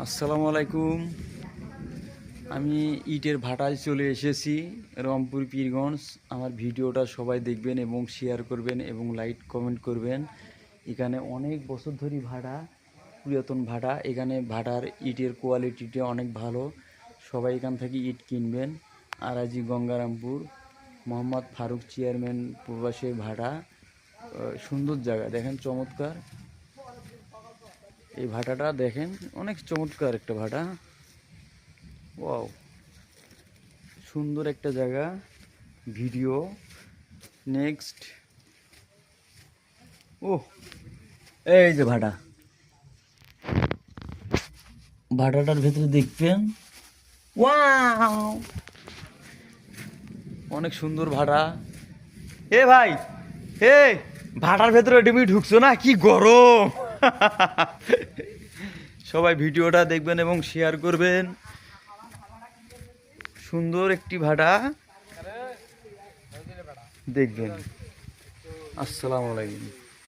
আসসালামু আলাইকুম। আমি ইটের ভাটায় চলে এসেছি, রংপুর পীরগঞ্জ। আমার ভিডিওটা সবাই দেখবেন এবং শেয়ার করবেন এবং লাইক কমেন্ট করবেন। এখানে অনেক বছর ধরে ভাড়া, পুরাতন ভাড়া। এখানে ভাড়ার ইটের কোয়ালিটিটা অনেক ভালো, সবাই এখান থেকে ইট কিনবেন। আরাজি গঙ্গারামপুর, মোহাম্মদ ফারুক চেয়ারম্যান প্রবাসের ভাড়া। সুন্দর জায়গা, দেখেন চমৎকার। এই ভাটাটা দেখেন, অনেক চমৎকার একটা ভাটা। ওয়াও, সুন্দর একটা জায়গা। Video next. ও, এই যে ভাটাটার ভেতরে দেখবেন। ওয়াও, অনেক সুন্দর ভাটা। এ ভাই, এ ভাটার ভেতরে তুমি ঢুকছো না? কি গরম! সবাই ভিডিওটা দেখবেন এবং শেয়ার করবেন। সুন্দর একটি ভাটা দেখবেন। আসসালামু আলাইকুম।